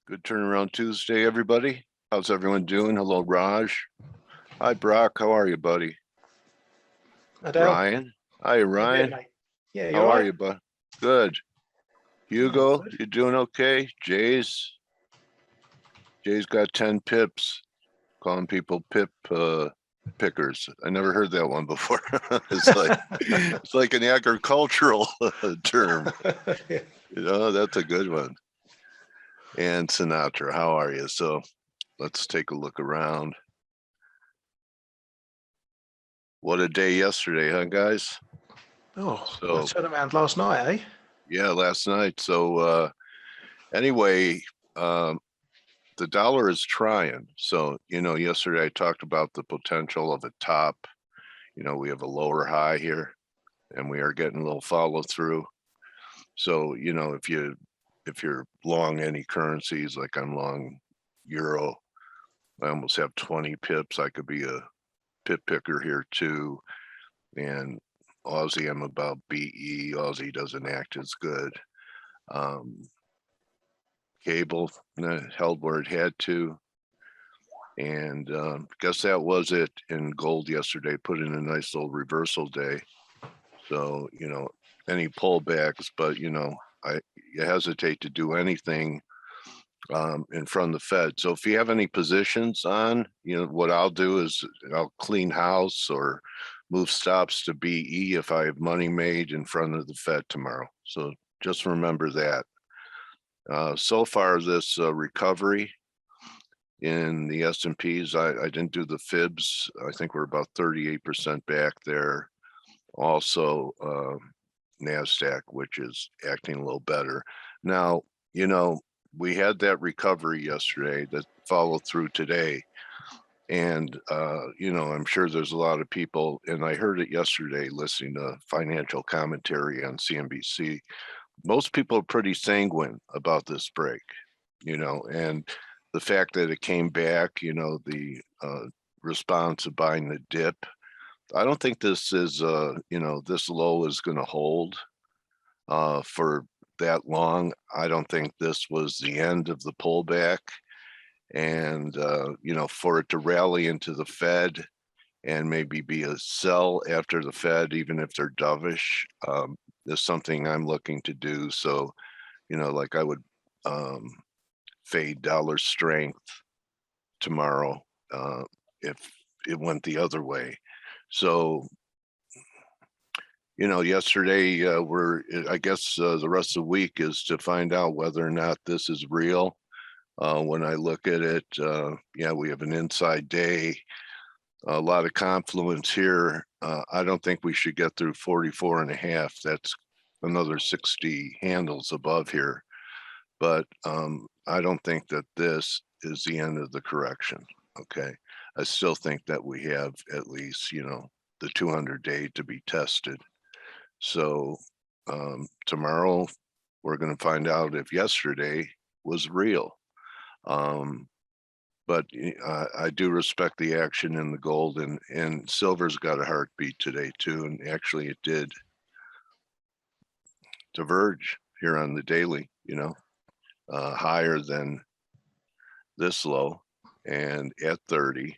Good turnaround Tuesday, everybody. How's everyone doing? Hello, Raj. Hi, Brock. How are you, buddy? Hi, Dale. Ryan. Hi, Ryan. Mate. Yeah, you How all are right? you, bud? Good. Yeah, Hugo, good. you doing okay? Jay's got 10 pips. Calling people pip pickers. I never heard that one before. it's like an agricultural term. Yeah. That's a good one. And Sinatra, how are you? So let's take a look around. What a day yesterday, huh, guys? Oh, So I turned around last night, eh? yeah, last night. So anyway, the dollar is trying. So, yesterday I talked about the potential of a top. We have a lower high here and we are getting a little follow through. So, if you're long any currencies, like I'm long euro, I almost have 20 pips. I could be a pip picker here too. And Aussie, I'm about BE. Aussie doesn't act as good. Cable held where it had to. And guess that was it in gold yesterday. Put in a nice little reversal day. So, any pullbacks, but, I hesitate to do anything in front of the Fed. So if you have any positions on, what I'll do is I'll clean house or move stops to BE if I have money made in front of the Fed tomorrow. So just remember that. So far, this recovery in the S&Ps, I didn't do the fibs. I think we're about 38% back there. Also, NASDAQ, which is acting a little better. Now, we had that recovery yesterday that followed through today. And, I'm sure there's a lot of people, and I heard it yesterday listening to financial commentary on CNBC. Most people are pretty sanguine about this break, and the fact that it came back, the response of buying the dip. I don't think this is, this low is going to hold for that long. I don't think this was the end of the pullback. And, for it to rally into the Fed and maybe be a sell after the Fed, even if they're dovish, is something I'm looking to do. So, like I would fade dollar strength tomorrow if it went the other way. So, yesterday I guess the rest of the week is to find out whether or not this is real. When I look at it, yeah, we have an inside day, a lot of confluence here. I don't think we should get through 44 and a half. That's another 60 handles above here. But I don't think that this is the end of the correction. Okay. I still think that we have at least, the 200-day to be tested. So tomorrow we're going to find out if yesterday was real. But I do respect the action in the gold, and silver's got a heartbeat today too. And actually it did diverge here on the daily, higher than this low and at 30.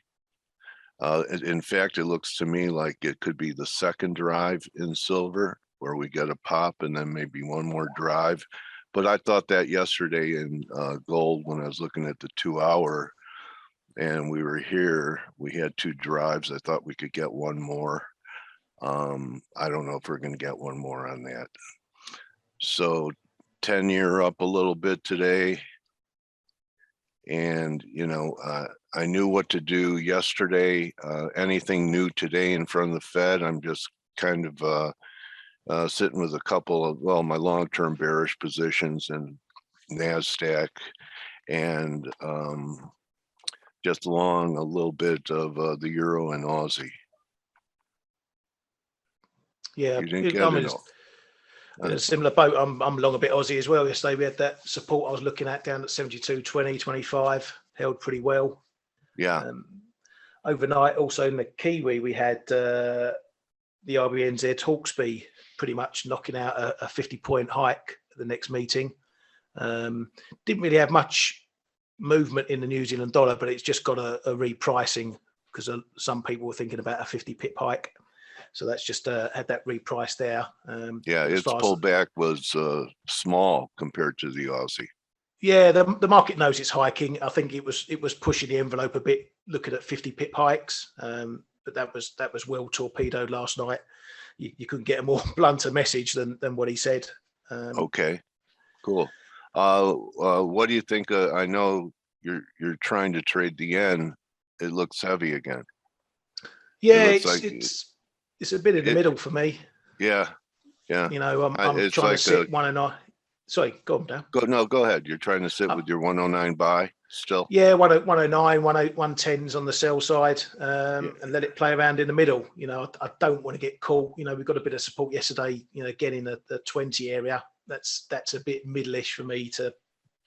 In fact, it looks to me like it could be the second drive in silver where we get a pop and then maybe one more drive. But I thought that yesterday in gold when I was looking at the 2 hour and we were here, we had 2 drives. I thought we could get one more. I don't know if we're going to get one more on that. So 10-year up a little bit today. And, I knew what to do yesterday. Anything new today in front of the Fed, I'm just kind of sitting with a couple of, my long-term bearish positions in NASDAQ and just long a little bit of the Euro and Aussie. Yeah, You didn't get it all. In a similar boat. I'm long a bit Aussie as well. Yesterday we had that support I was looking at down at 72.20, 25, held pretty well. Yeah. Overnight, also in the Kiwi, we had the RBNZ Hawkesby pretty much knocking out a 50-point hike at the next meeting. Didn't really have much movement in the New Zealand dollar, but it's just got a repricing because some people were thinking about a 50 pip hike. So that's just had that reprice there. Yeah, its pullback was small compared to the Aussie. Yeah, the market knows it's hiking. I think it was pushing the envelope a bit, looking at 50 pip hikes. But that was well torpedoed last night. You couldn't get a more blunter message than what he said. Okay, cool. What do you think? I know you're trying to trade the yen. It looks heavy again. Yeah, it's a bit in the middle for me. Yeah, yeah. You know, I'm trying to sit 109. Sorry, go on, Dan. Go ahead. You're trying to sit with your 109 buy still? Yeah, 109, 110s on the sell side, and let it play around in the middle. You know, I don't want to get caught. You know, we got a bit of support yesterday. You know, getting the 20 area. That's a bit middle-ish for me to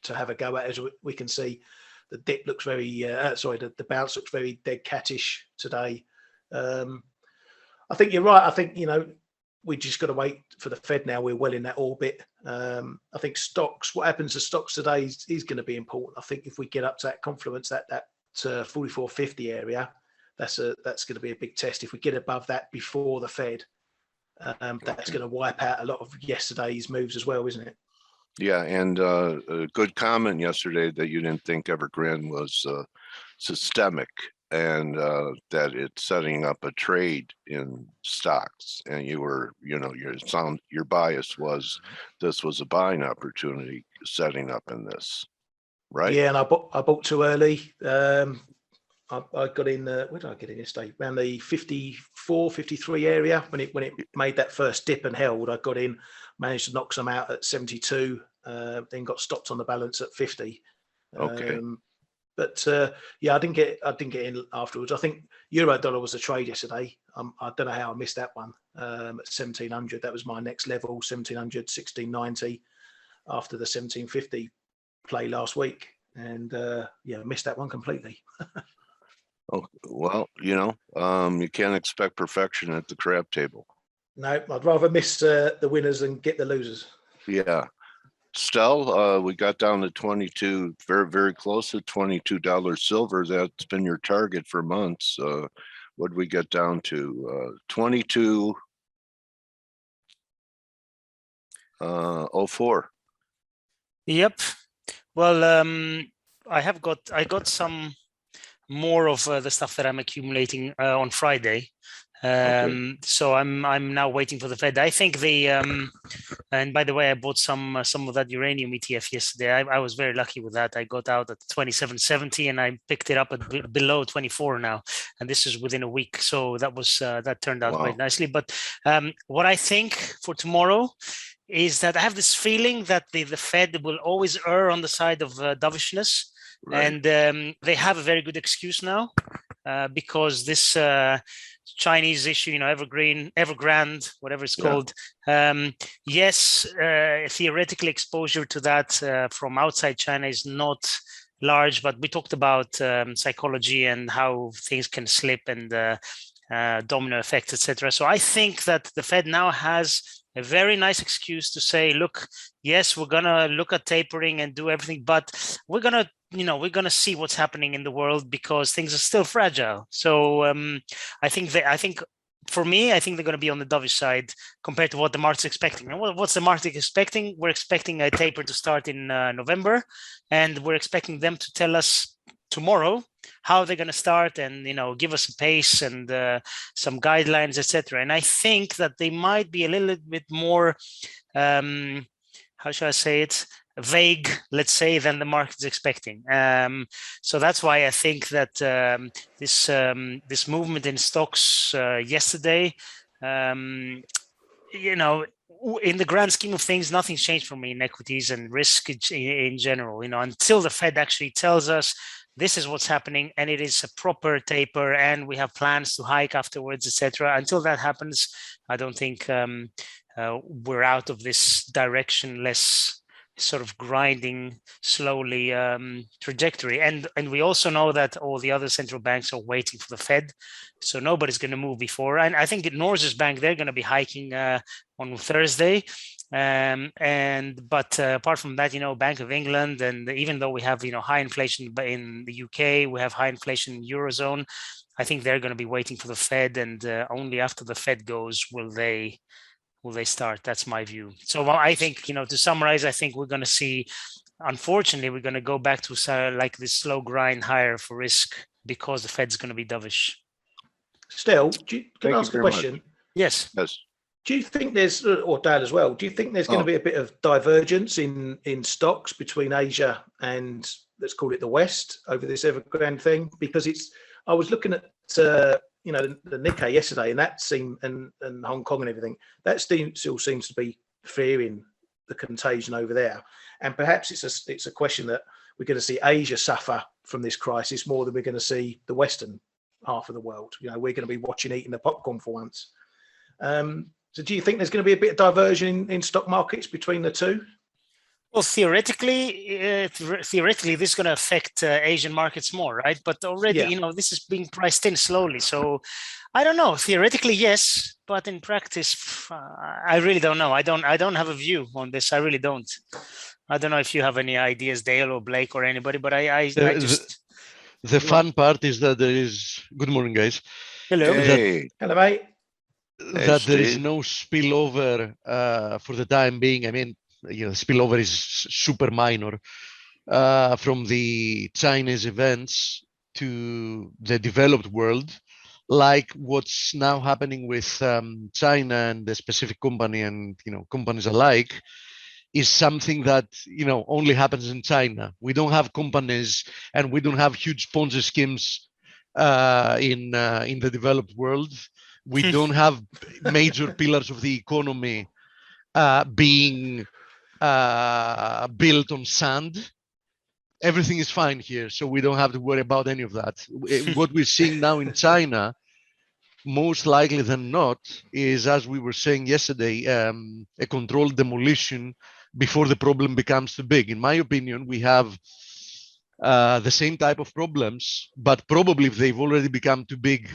have a go at. As we can see, the dip looks very the bounce looks very dead cattish today. I think you're right. I think, you know, we just got to wait for the Fed now. We're well in that orbit. I think stocks, what happens to stocks today is going to be important. I think if we get up to that confluence, that 44.50 area, that's going to be a big test. If we get above that before the Fed, that's going to wipe out a lot of yesterday's moves as well, isn't it? Yeah, and a good comment yesterday that you didn't think Evergrande was systemic, and that it's setting up a trade in stocks. And you were, you know, your bias was this was a buying opportunity setting up in this, right? Yeah, and I bought too early. I got in, where did I get in yesterday? Around the 54, 53 area when it made that first dip and held. I got in, managed to knock some out at 72, then got stopped on the balance at 50. Okay. But yeah, I didn't get in afterwards. I think euro dollar was a trade yesterday. I don't know how I missed that one at 1700. That was my next level, 1700, 1690 after the 1750 play last week. And yeah, missed that one completely. Oh, well, you know, you can't expect perfection at the crab table. No, I'd rather miss the winners than get the losers. Yeah. Stell, we got down to 22, very, very close to $22 silver. That's been your target for months. What did we get down to? 22.04. Yep. Well, I got some more of the stuff that I'm accumulating on Friday. Okay. So I'm now waiting for the Fed. I think and by the way, I bought some of that uranium ETF yesterday. I was very lucky with that. I got out at 27.70 and I picked it up at below 24 now, and this is within a week. So that was that turned out quite nicely. But what I think for tomorrow is that I have this feeling that the Fed will always err on the side of dovishness. Right. And they have a very good excuse now because this Chinese issue, you know, Evergrande, whatever it's called. Yes, theoretical exposure to that from outside China is not large, but we talked about psychology and how things can slip and domino effects, etc. So I think that the Fed now has a very nice excuse to say, look, yes, we're going to look at tapering and do everything, but we're going to see what's happening in the world because things are still fragile. So I think for me, I think they're going to be on the dovish side compared to what the market's expecting. And what's the market expecting? We're expecting a taper to start in November, and we're expecting them to tell us tomorrow how they're going to start and, you know, give us a pace and some guidelines, etc. And I think that they might be a little bit more, how should I say it, vague, let's say, than the market's expecting. So that's why I think that this movement in stocks yesterday, you know, in the grand scheme of things, nothing's changed for me in equities and risk in general, you know, until the Fed actually tells us this is what's happening and it is a proper taper and we have plans to hike afterwards, etc. Until that happens, I don't think we're out of this directionless sort of grinding slowly trajectory. And we also know that all the other central banks are waiting for the Fed. So nobody's going to move before. And I think at Norges Bank, they're going to be hiking on Thursday. But apart from that, Bank of England, and even though we have high inflation in the UK, we have high inflation in Eurozone. I think they're going to be waiting for the Fed, and only after the Fed goes will they start. That's my view. So I think, to summarize, I think we're going to see, unfortunately, we're going to go back to like this slow grind higher for risk because the Fed's going to be dovish. Still, can I ask a question? Yes. Yes. Do you think there's, or Dale as well, do you think there's going to be a bit of divergence in stocks between Asia and, let's call it, the West over this Evergrande thing? Because I was looking at the Nikkei yesterday, and that seemed, and Hong Kong and everything, that still seems to be fearing the contagion over there. And perhaps it's a question that we're going to see Asia suffer from this crisis more than we're going to see the Western half of the world. We're going to be watching eating the popcorn for once. So do you think there's going to be a bit of diversion in stock markets between the two? Well, theoretically, this is going to affect Asian markets more, right? But already, this is being priced in slowly. So I don't know. Theoretically, yes, but in practice, I really don't know. I don't have a view on this. I really don't. I don't know if you have any ideas, Dale or Blake or anybody, but I just. The fun part is that there is. Good morning, guys. Hello. Hey. Hello, mate. That there is no spillover for the time being. I mean, spillover is super minor from the Chinese events to the developed world, like what's now happening with China and the specific company and companies alike, is something that only happens in China. We don't have companies and we don't have huge Ponzi schemes in the developed world. We don't have major pillars of the economy being built on sand. Everything is fine here, so we don't have to worry about any of that. What we're seeing now in China, most likely than not, is, as we were saying yesterday, a controlled demolition before the problem becomes too big. In my opinion, we have the same type of problems, but probably they've already become too big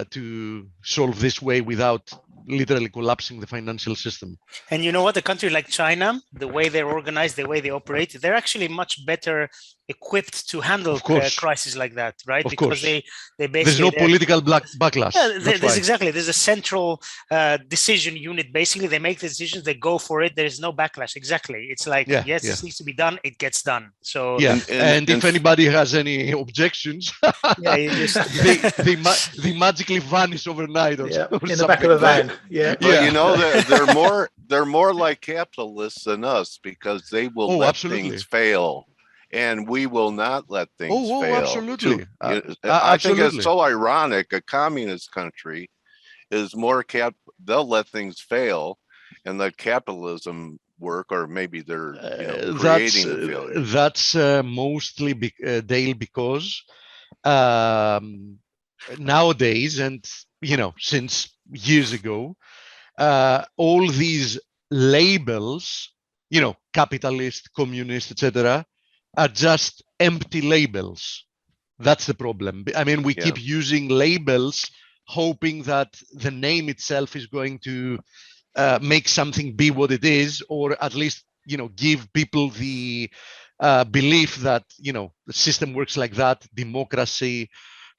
to solve this way without literally collapsing the financial system. And you know what? A country like China, the way they're organized, the way they operate, they're actually much better equipped to handle crises like that, right? Because they basically, there's no political backlash. Yeah, there's a central decision unit. Basically, they make the decisions, they go for it. There's no backlash. Exactly. It's like, this needs to be done. It gets done. So and if anybody has any objections, they magically vanish overnight or in the back of a van. But they're more like capitalists than us, because they will let things fail. And we will not let things fail. Absolutely. I think it's so ironic. A communist country is more they'll let things fail and let capitalism work, or maybe they're creating the failure. That's mostly Dale, because nowadays, and since years ago, all these labels, capitalist, communist, etc., are just empty labels. That's the problem. I mean, we keep using labels, hoping that the name itself is going to make something be what it is, or at least, give people the belief that, the system works like that: democracy,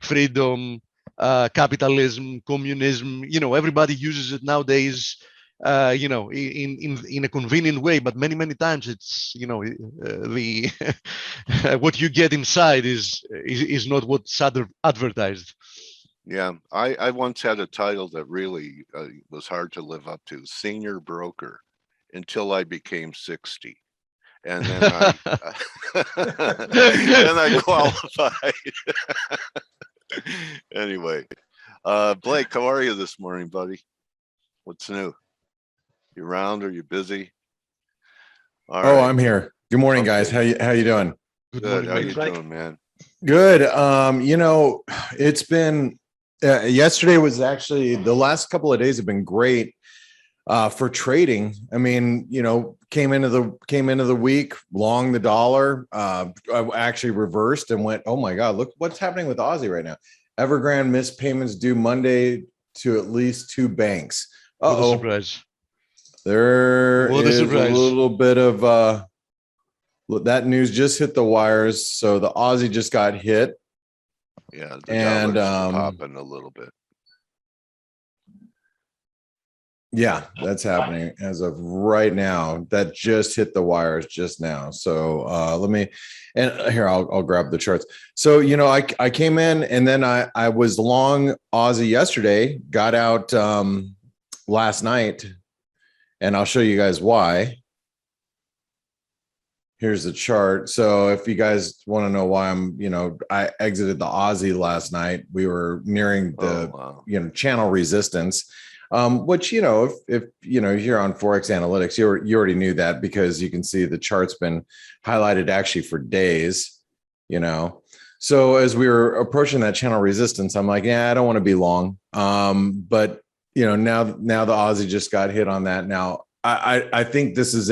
freedom, capitalism, communism. Everybody uses it nowadays, in a convenient way, but many times it's the what you get inside is not what's advertised. Yeah, I once had a title that really was hard to live up to: senior broker, until I became 60, and then I qualified. Anyway, Blake, how are you this morning, buddy? What's new? You around? Are you busy? All right. I'm here. Good morning, guys. How you doing? Good. How you doing, man? Good. It's been yesterday was actually, the last couple of days have been great for trading. I mean, came into the week long the dollar. I actually reversed and went, oh my God, look what's happening with Aussie right now. Evergrande missed payments due Monday to at least 2 banks. What a surprise. There What a is a surprise. little bit of that news just hit the wires. So the Aussie just got hit. Yeah, the And, dollar's popping a little bit. Yeah, that's happening as of right now. That just hit the wires just now. So let me, and here I'll grab the charts. So I came in and then I was long Aussie yesterday, got out last night, and I'll show you guys why. Here's the chart. So if you guys want to know why I exited the Aussie last night. We were nearing the channel resistance. Which, if you're on ForexAnalytix, you already knew that because you can see the chart's been highlighted actually for days, So as we were approaching that channel resistance, I'm like, yeah, I don't want to be long. But now the Aussie just got hit on that. Now I think this is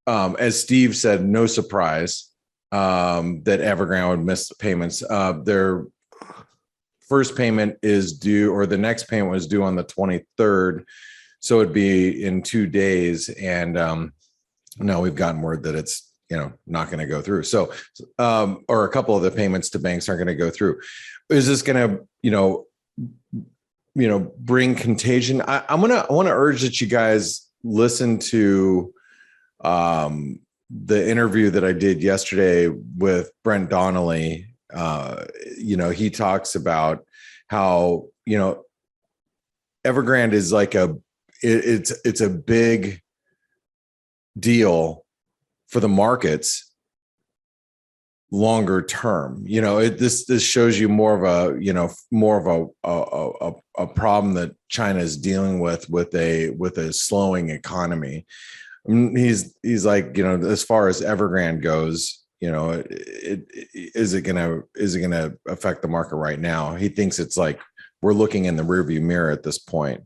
as Steve said, no surprise that Evergrande would miss the payments. Their first payment is due, or the next payment was due on the 23rd. So it'd be in 2 days. And now we've gotten word that it's, not going to go through. So, or a couple of the payments to banks aren't going to go through. Is this going to, bring contagion? I want to urge that you guys listen to the interview that I did yesterday with Brent Donnelly. He talks about how, Evergrande is like it's a big deal for the markets longer term. This shows you more of a problem that China is dealing with a slowing economy. He's like, as far as Evergrande goes, is it gonna affect the market right now? He thinks it's like we're looking in the rearview mirror at this point.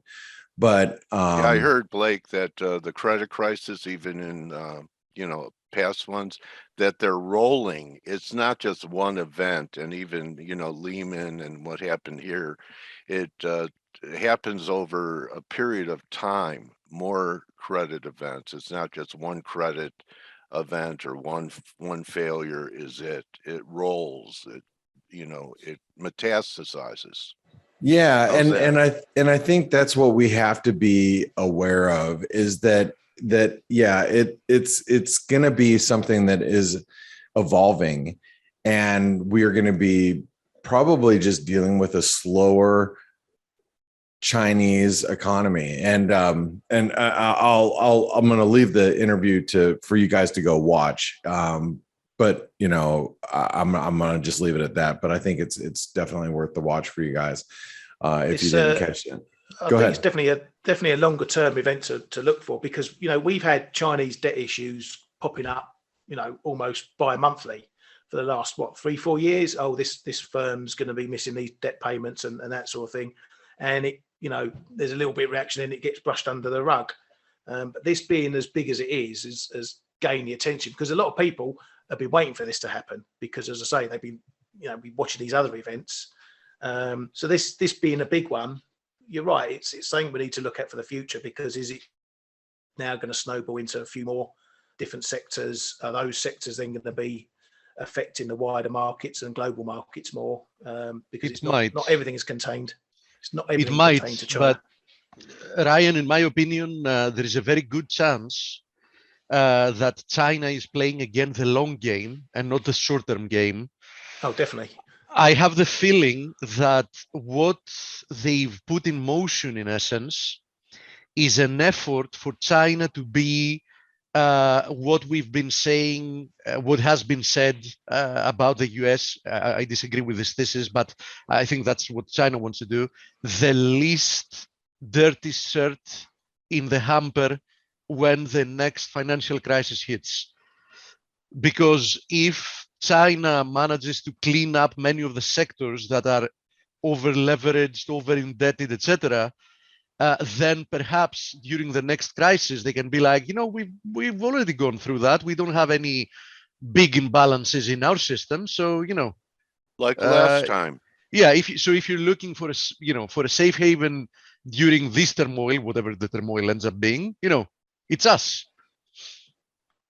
But yeah, I heard, Blake, that the credit crisis, even in past ones, that they're rolling. It's not just one event, and even Lehman and what happened here, it happens over a period of time. More credit events. It's not just one credit event or one failure. It rolls. It metastasizes. yeah, How's and I think that's what we have to be aware of is that it's going to be something that is evolving, and we are going to be probably just dealing with a slower Chinese economy. And I'm going to leave the interview for you guys to go watch. But I'm going to just leave it at that. But I think it's definitely worth the watch for you guys if you didn't catch it. I think it's definitely a longer term event to look for, because we've had Chinese debt issues popping up almost bi-monthly for the last 3-4 years. Oh, this firm's going to be missing these debt payments and that sort of thing, and it there's a little bit of reaction and it gets brushed under the rug. But this being as big as it is gained the attention because a lot of people have been waiting for this to happen, because as I say, they've been watching these other events. So this being a big one, you're right, it's something we need to look at for the future, because is it now going to snowball into a few more different sectors? Are those sectors then going to be affecting the wider markets and global markets more? Because it's not everything is contained. It's not everything contained to China. But Ryan, in my opinion, there is a very good chance that China is playing again the long game and not the short-term game. Oh, definitely. I have the feeling that what they've put in motion, in essence, is an effort for China to be what we've been saying, what has been said about the US. I disagree with this thesis, but I think that's what China wants to do. The least dirty shirt in the hamper when the next financial crisis hits. Because if China manages to clean up many of the sectors that are over leveraged, over indebted, etc., then perhaps during the next crisis they can be like, we've already gone through that. We don't have any big imbalances in our system, so like last time. Yeah. If you're looking for a safe haven during this turmoil, whatever the turmoil ends up being, it's us.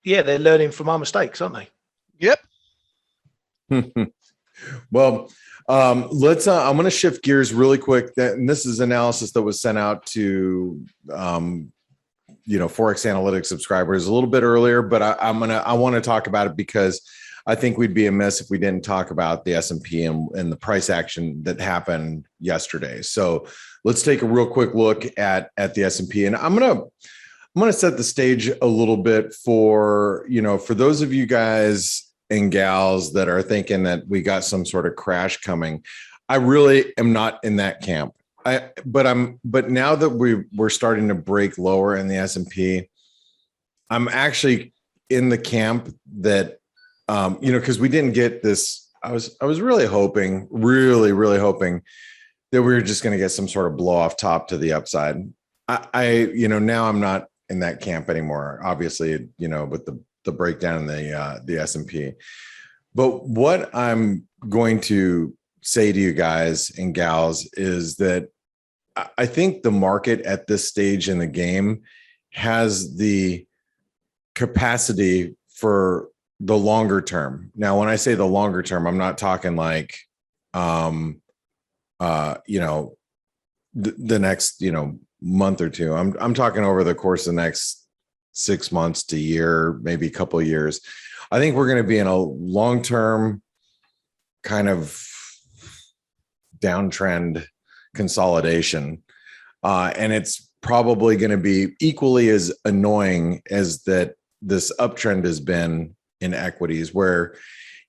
Yeah, they're learning from our mistakes, aren't they? Yep. Well, let's. I'm going to shift gears really quick. And this is analysis that was sent out to, ForexAnalytix subscribers a little bit earlier, but I want to talk about it because I think we'd be amiss if we didn't talk about the S&P and the price action that happened yesterday. So let's take a real quick look at the S&P, and I'm going to set the stage a little bit for those of you guys and gals that are thinking that we got some sort of crash coming. I really am not in that camp. But now that we're starting to break lower in the S&P, I'm actually in the camp that, because we didn't get this. I was really hoping that we were just going to get some sort of blow off top to the upside. Now I'm not in that camp anymore, obviously, with the breakdown in the S&P. But what I'm going to say to you guys and gals is that I think the market at this stage in the game has the capacity for the longer term. Now, when I say the longer term, I'm not talking like, the next, month or two. I'm talking over the course of the next 6 months to year, maybe a couple of years. I think we're going to be in a long-term kind of downtrend consolidation. And it's probably going to be equally as annoying as that this uptrend has been in equities where,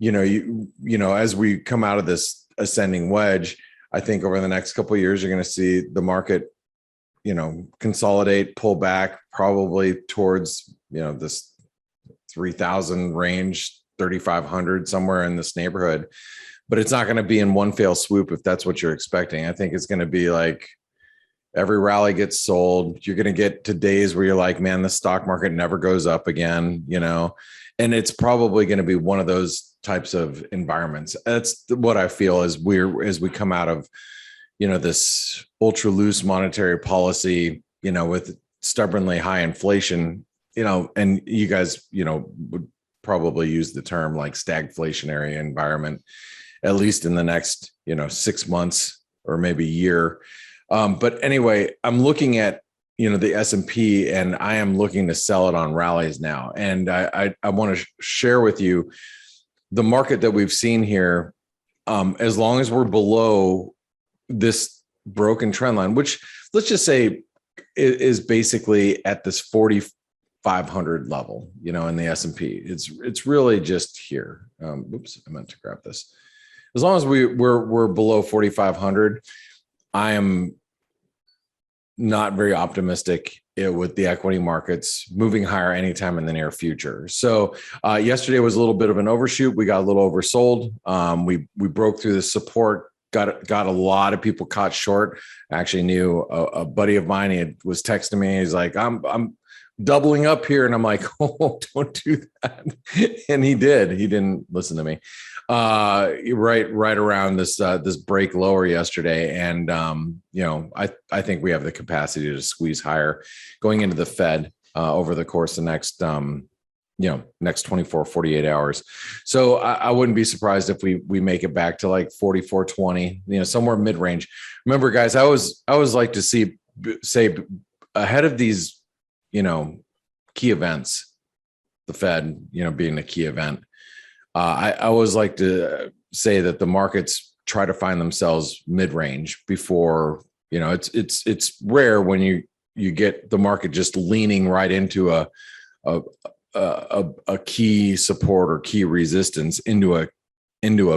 as we come out of this ascending wedge, I think over the next couple of years, you're going to see the market, consolidate, pull back probably towards, this 3,000 range, 3,500, somewhere in this neighborhood. But it's not going to be in one fell swoop if that's what you're expecting. I think it's going to be like every rally gets sold. You're going to get to days where you're like, man, the stock market never goes up again, and it's probably going to be one of those types of environments. That's what I feel as we come out of, this ultra loose monetary policy, with stubbornly high inflation, and you guys, would probably use the term like stagflationary environment, at least in the next, 6 months or maybe year. But anyway, I'm looking at, the S&P, and I am looking to sell it on rallies now. And I want to share with you the market that we've seen here. As long as we're below this broken trend line, which let's just say is basically at this 4,500 level, in the S&P, it's really just here. Oops, I meant to grab this. As long as we're below 4,500, I am not very optimistic with the equity markets moving higher anytime in the near future. So yesterday was a little bit of an overshoot. We got a little oversold. We broke through the support. Got a lot of people caught short. I actually knew a buddy of mine. He was texting me. He's like, I'm doubling up here. And I'm like, oh, don't do that. And he did. He didn't listen to me. Right around this break lower yesterday. And, I think we have the capacity to squeeze higher going into the Fed over the course of the next, next 24, 48 hours. So I wouldn't be surprised if we make it back to like 44.20, somewhere mid-range. Remember, guys, I always like to say ahead of these, key events, the Fed, being a key event. I always like to say that the markets try to find themselves mid-range before, it's rare when you get the market just leaning right into a key support or key resistance into a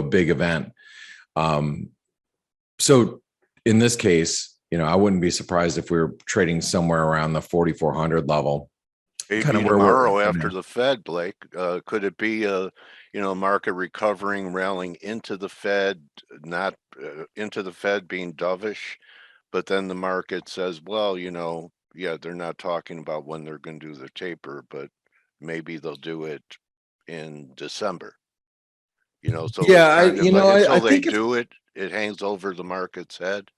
big event. So in this case, I wouldn't be surprised if we were trading somewhere around the 4,400 level. Maybe Kind of where tomorrow we're after the Fed, Blake, could it be market recovering, rallying into the Fed, not into the Fed being dovish, but then the market says, well, they're not talking about when they're going to do the taper, but maybe they'll do it in December. So yeah, until I they think do it, it hangs over the market's head.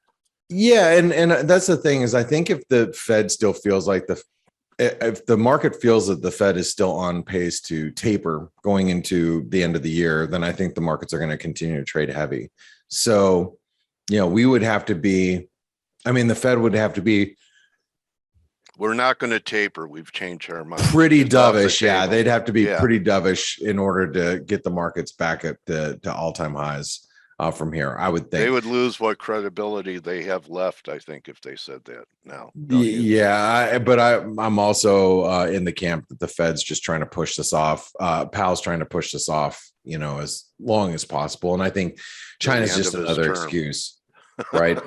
Yeah, and that's the thing is I think if the Fed still feels like if the market feels that the Fed is still on pace to taper going into the end of the year, then I think the markets are going to continue to trade heavy. So, we would have to be, the Fed would have to be We're not going to taper. We've changed our mind. pretty It's off the dovish. Yeah, table. they'd have to be Yeah. pretty dovish in order to get the markets back up to all-time highs from here, I would think. They would lose what credibility they have left, I think, if they said that now. don't you? Yeah, but I'm also in the camp that the Fed's just trying to push this off. Powell's trying to push this off, as long as possible. And I think Till the China's end just of his another term. excuse, right?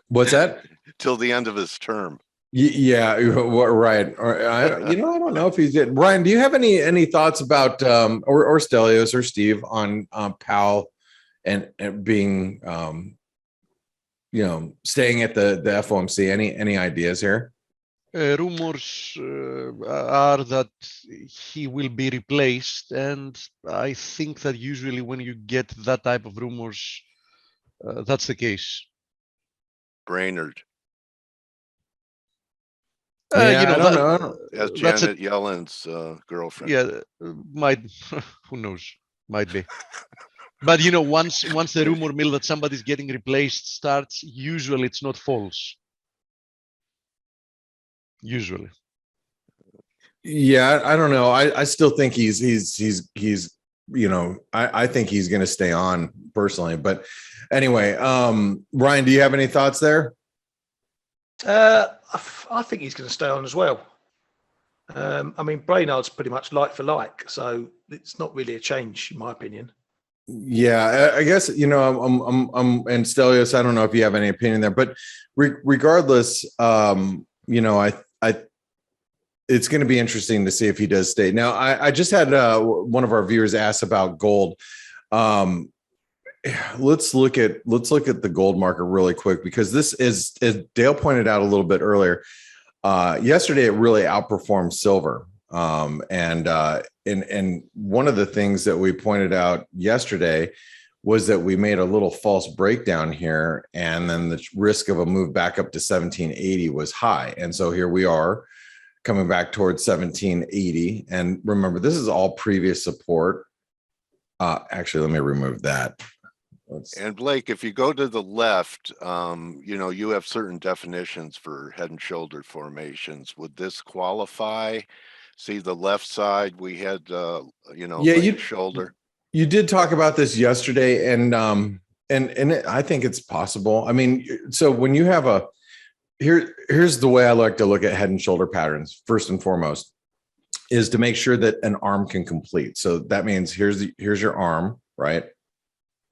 What's that? Till the end of his term. Yeah, right. I don't know if he's did. Brian, do you have any thoughts about or Stelios or Steve on Powell and being staying at the FOMC? Any ideas here? Rumors are that he will be replaced, and I think that usually when you get that type of rumors, that's the case. Brainerd. I don't know. As That's Janet Yellen's girlfriend. Yeah, might who knows? Might be. But once the rumor mill that somebody's getting replaced starts, usually it's not false. Usually. Yeah, I don't know. I still think he's I think he's going to stay on personally. But anyway, Ryan, do you have any thoughts there? I think he's going to stay on as well. Brainard's pretty much like for like, so it's not really a change in my opinion. Yeah, I guess I'm and Stelios, I don't know if you have any opinion there, but regardless, I it's going to be interesting to see if he does stay. Now, I just had one of our viewers ask about gold. Let's look at the gold market really quick, because this is, as Dale pointed out a little bit earlier, yesterday it really outperformed silver. And one of the things that we pointed out yesterday was that we made a little false breakdown here, and then the risk of a move back up to 1780 was high. And so here we are coming back towards 1780. And remember, this is all previous support. Actually, let me remove that. And Blake, if you go to the left, you have certain definitions for head and shoulder formations. Would this qualify? See the left side, we had, shoulder. You did talk about this yesterday, and I think it's possible. So when you have here's the way I like to look at head and shoulder patterns. First and foremost, is to make sure that an arm can complete. So that means here's your arm, right?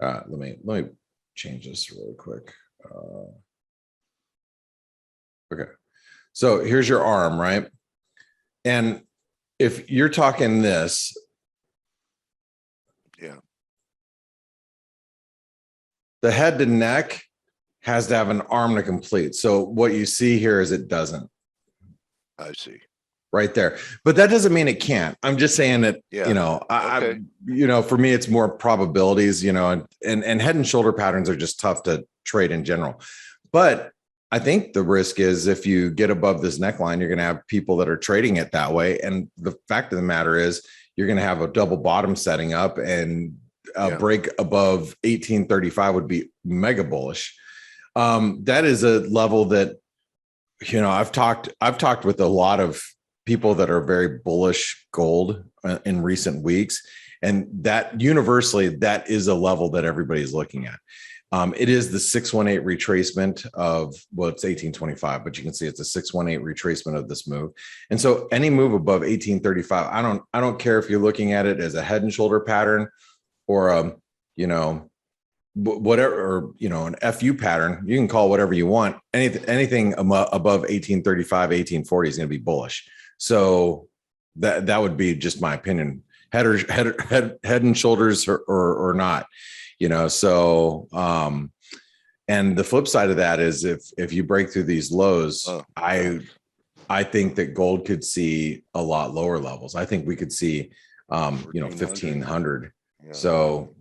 Let me change this really quick. Okay, so here's your arm, right? And if you're talking this, yeah, the head to neck has to have an arm to complete. So what you see here is it doesn't. I see. Right there. But that doesn't mean it can't. I'm just saying that, Okay. For me, it's more probabilities, and head and shoulder patterns are just tough to trade in general. But I think the risk is if you get above this neckline, you're going to have people that are trading it that way. And the fact of the matter is you're going to have a double bottom setting up, and a break above 1835 would be mega bullish. That is a level that, I've talked with a lot of people that are very bullish gold in recent weeks. And that universally, that is a level that everybody's looking at. It is the 618 retracement of, it's 1825, but you can see it's a 618 retracement of this move. And so any move above 1835, I don't care if you're looking at it as a head and shoulder pattern or whatever, or an FU pattern, you can call whatever you want. Anything above 1835, 1840 is going to be bullish. So that would be just my opinion. Head and shoulders or not, So and the flip side of that is if you break through these lows, I think that gold could see a lot lower levels. I think we could see 1500. Yeah. So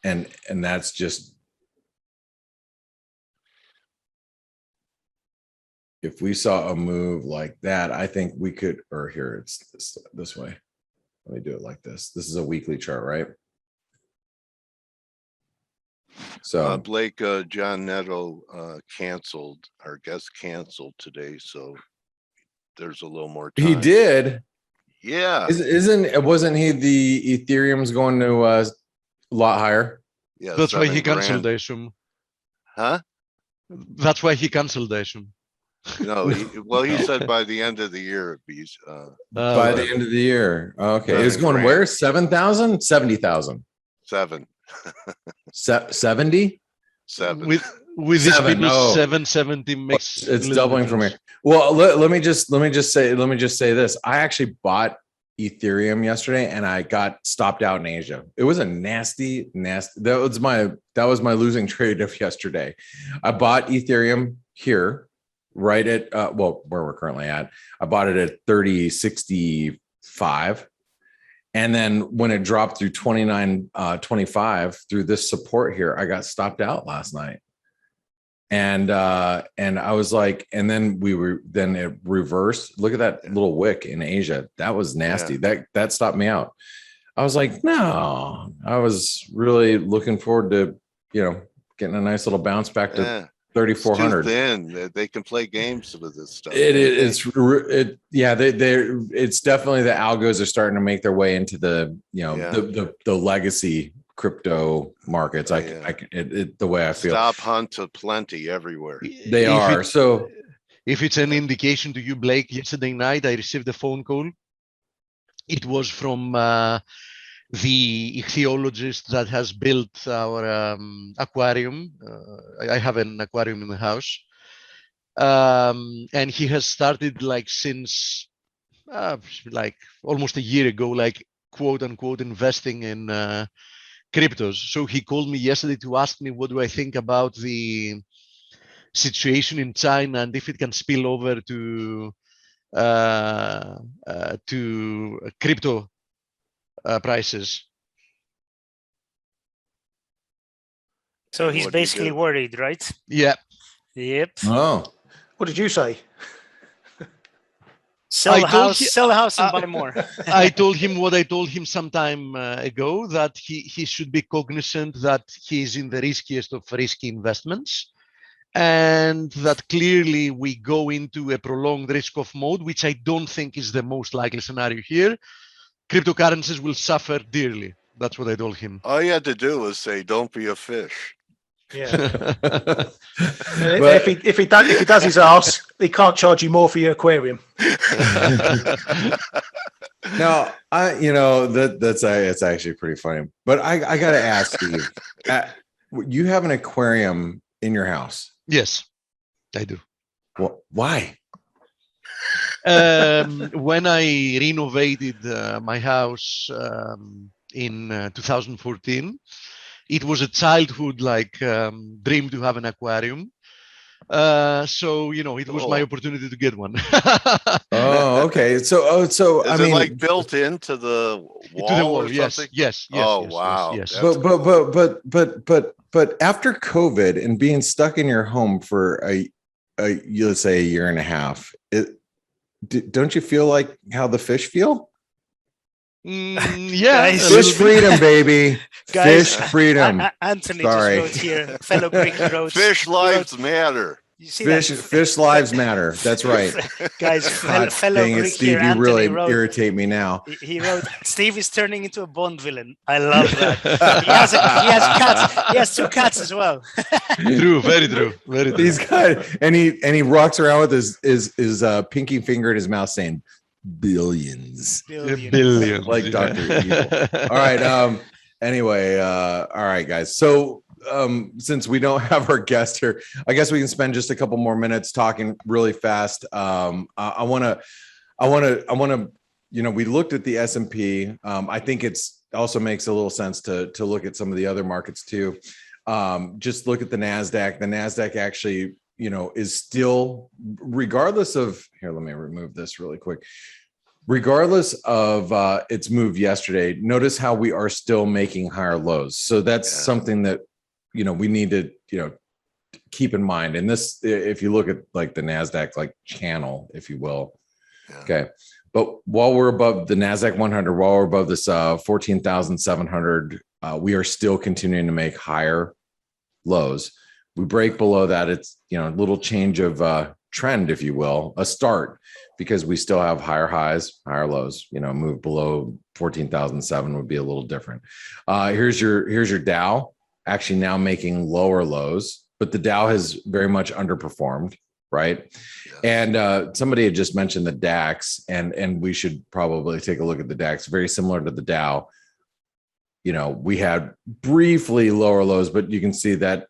and that's just if we saw a move like that, I think we could, or here, it's this way. Let me do it like this. This is a weekly chart, right? So Blake, John Netto canceled, our guest canceled today, so there's a little more time. he did. Yeah. Wasn't he the Ethereum's going to a lot higher? Yeah. That's why he 7 grand. canceled, I assume. Huh? That's why he canceled, I assume. No, he said by the end of the year it'd be By the end of the year. Okay. It was going where? 7,000? 70,000. 7. 70? 7. With this Seven, minus oh. 770 makes It's little doubling from difference. here. Well, let me just say this. I actually bought Ethereum yesterday and I got stopped out in Asia. It was a nasty. That was my losing trade of yesterday. I bought Ethereum here, right at where we're currently at. I bought it at 30.65. And then when it dropped through 29.25 through this support here, I got stopped out last night. And I was like, and then it reversed. Look at that little wick in Asia. That was nasty. Yeah. That stopped me out. I was like, no, I was really looking forward to, getting a nice little bounce back to 3,400. Then they can play games with this stuff. It's definitely the algos are starting to make their way into the legacy crypto markets. The way I feel. Stop hunt to plenty everywhere. They are. So if it's an indication to you, Blake, yesterday night I received a phone call. It was from the ichthyologist that has built our aquarium. I have an aquarium in the house. And he has started since almost a year ago, quote unquote, investing in cryptos. So he called me yesterday to ask me what do I think about the situation in China and if it can spill over to crypto prices. So he's basically worried, right? Yeah. Yep. Oh, What did you say? Sell the house and buy more. I told him what I told him some time ago, that he should be cognizant that he's in the riskiest of risky investments, and that clearly we go into a prolonged risk-off mode, which I don't think is the most likely scenario here. Cryptocurrencies will suffer dearly. That's what I told him. All you had to do was say, "Don't be a fish." Yeah. if he does his ass, he can't charge you more for your aquarium. No, it's actually pretty funny. But I got to ask you, you have an aquarium in your house? Yes, I do. Well, why? When I renovated my house in 2014, it was a childhood dream to have an aquarium. So it was my opportunity to get one. Oh, okay. So is it built into the wall? To the wall, or yes, something? yes. Oh, wow. Yes. But after COVID and being stuck in your home for let's say a year and a half, don't you feel like how the fish feel? Yeah, fish freedom, baby. Guys, fish freedom. Anthony Sorry. just wrote here, fellow Greek wrote. Fish lives matter. You see fish lives matter. That's right. Guys, fellow dang Greek it, Steve, here, you Anthony really wrote, irritate me now. He wrote, Steve is turning into a Bond villain. I love that. he has cats. He has 2 cats as well. True, very true. Very true. He's got, and he walks around with his pinky finger in his mouth saying billions. Billions. Like Dr. Evil. All right. Anyway, all right, guys. So since we don't have our guest here, I guess we can spend just a couple more minutes talking really fast. I want to, we looked at the S&P. I think it's also makes a little sense to look at some of the other markets too. Just look at the NASDAQ. The NASDAQ actually, is still, regardless of, here, let me remove this really quick. Regardless of its move yesterday, notice how we are still making higher lows. So that's something that, we need to, keep in mind, and this, if you look at like the NASDAQ like channel, if you will, Yeah. okay. But while we're above the NASDAQ 100, while we're above this 14,700, we are still continuing to make higher lows. We break below that, it's, you know, a little change of trend, if you will, a start, because we still have higher highs, higher lows. You know, move below 14,007 would be a little different. Here's your Dow, actually now making lower lows, but the Dow has very much underperformed, right? Yes. And somebody had just mentioned the DAX, and we should probably take a look at the DAX, very similar to the Dow. You know, we had briefly lower lows, but you can see that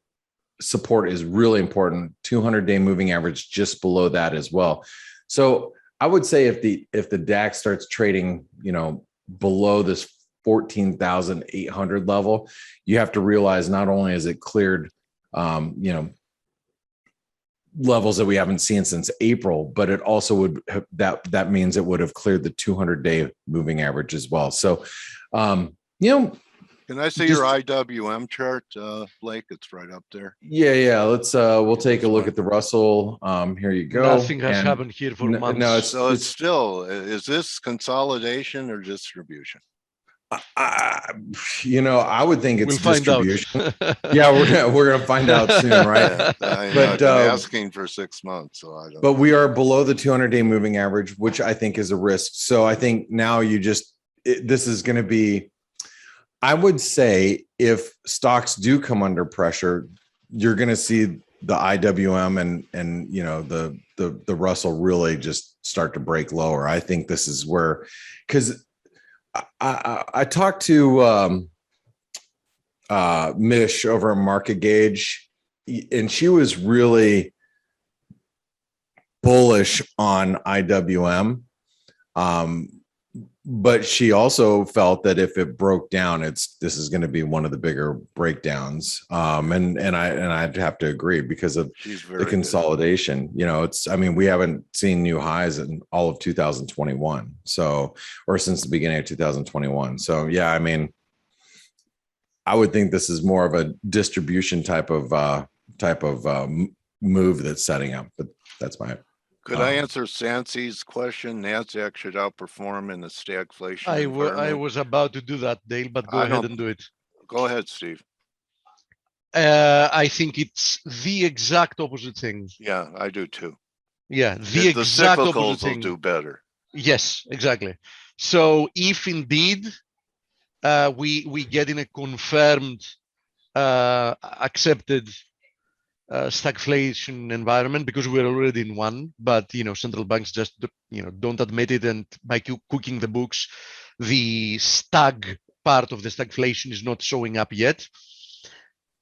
support is really important. 200-day moving average just below that as well. So I would say if the DAX starts trading, you know, below this 14,800 level, you have to realize not only has it cleared, you know, levels that we haven't seen since April, but it also would have, that means it would have cleared the 200-day moving average as well. So, you know, can I see your IWM chart, Blake? It's right up there. Yeah. Let's we'll take a look at the Russell. Here you go. Nothing has happened here for months. No, it's still, is this consolidation or distribution? You know, I would think it's we'll distribution. Yeah, we're gonna find out soon, right? Yeah, I know, But I've been asking for 6 months, so I don't. But we are below the 200-day moving average, which I think is a risk. So I think now this is going to be. I would say if stocks do come under pressure, you're going to see the IWM and you know the Russell really just start to break lower. I think this is where, because I talked to Mish over at Market Gauge, and she was really bullish on IWM. But she also felt that if it broke down, this is going to be one of the bigger breakdowns. And I'd have to agree because of the consolidation. Good. You know, I mean, we haven't seen new highs in all of 2021. So, or since the beginning of 2021. So yeah, I mean, I would think this is more of a distribution type of move that's setting up, but that's my. Could I answer Sansi's question? NASDAQ should outperform in the stagflation environment. I was about to do that, Dale, but go ahead and do it. Go ahead, Steve. I think it's the exact opposite thing. Yeah, I do too. Yeah, the exact opposite cyclicals thing. will do better. Yes, exactly. So if indeed we get in a confirmed, accepted stagflation environment, because we're already in one, but you know, central banks just don't admit it, and by cooking the books, the stag part of the stagflation is not showing up yet.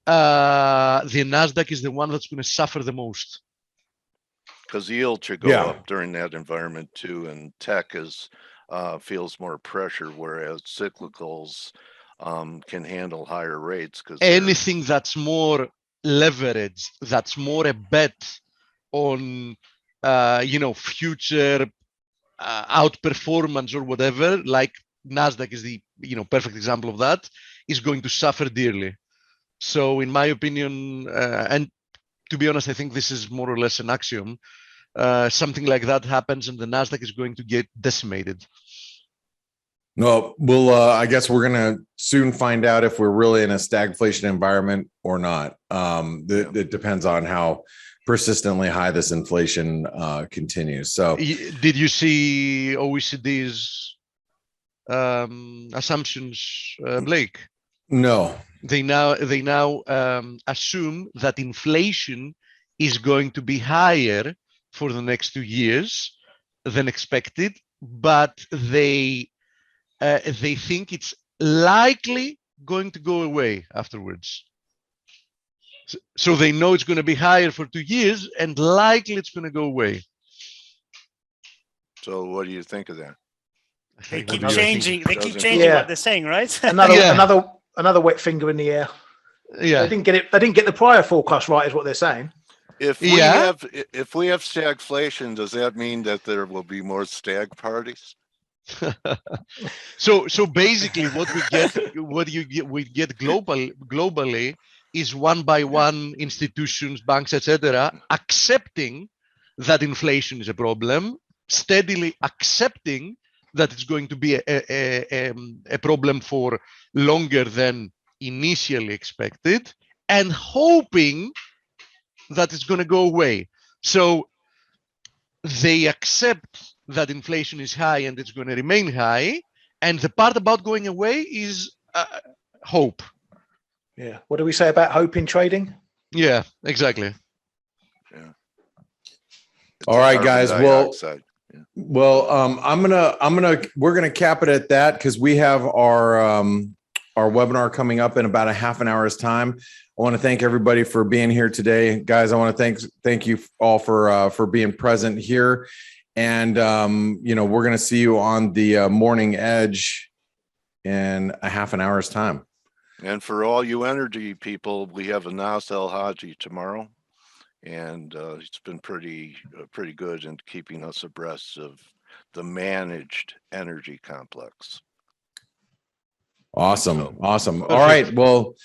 The Nasdaq is the one that's going to suffer the most, because yield should go up during that environment too, and tech feels more pressure, whereas cyclicals can handle higher rates. Because anything that's more leverage, that's more a bet on future outperformance or whatever, like Nasdaq is the perfect example of that, is going to suffer dearly. So in my opinion, and to be honest, I think this is more or less an axiom, something like that happens and the Nasdaq is going to get decimated. No, well, I guess we're going to soon find out if we're really in a stagflation environment or not. It depends on how persistently high this inflation continues. So, did you see OECD's assumptions, Blake? No. They now assume that inflation is going to be higher for the next 2 years than expected, but they think it's likely going to go away afterwards. So they know it's going to be higher for 2 years and likely it's going to go away. So what do you think of that? They keep changing. They keep changing what they're saying, right? Another wet finger in the air. Yeah, they didn't get the prior forecast right, is what they're saying. If we have stagflation, does that mean that there will be more stag parties? So basically what we get globally is one by one institutions, banks, etc., accepting that inflation is a problem, steadily accepting that it's going to be a problem for longer than initially expected, and hoping that it's going to go away. So they accept that inflation is high and it's going to remain high. And the part about going away is hope. Yeah. What do we say about hope in trading? Yeah, exactly. Yeah. All right, guys. Well, we're gonna cap it at that because we have our webinar coming up in about a half an hour's time. I want to thank everybody for being here today, guys. I want to thank you all for being present here, and we're gonna see you on the morning edge in a half an hour's time. And for all you energy people, we have a Nas El Haji tomorrow, and it's been pretty good in keeping us abreast of the managed energy complex. Awesome. Awesome. All right. Well,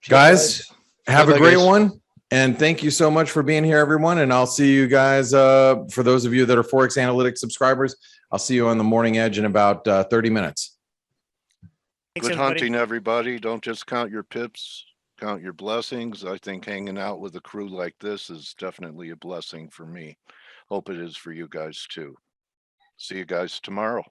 guys, have a great one. And thank you so much for being here, everyone. And I'll see you guys, for those of you that are ForexAnalytix subscribers, I'll see you on the morning edge in about 30 minutes. Thanks, Good everybody. hunting, everybody. Don't just count your pips, count your blessings. I think hanging out with a crew like this is definitely a blessing for me. Hope it is for you guys too. See you guys tomorrow.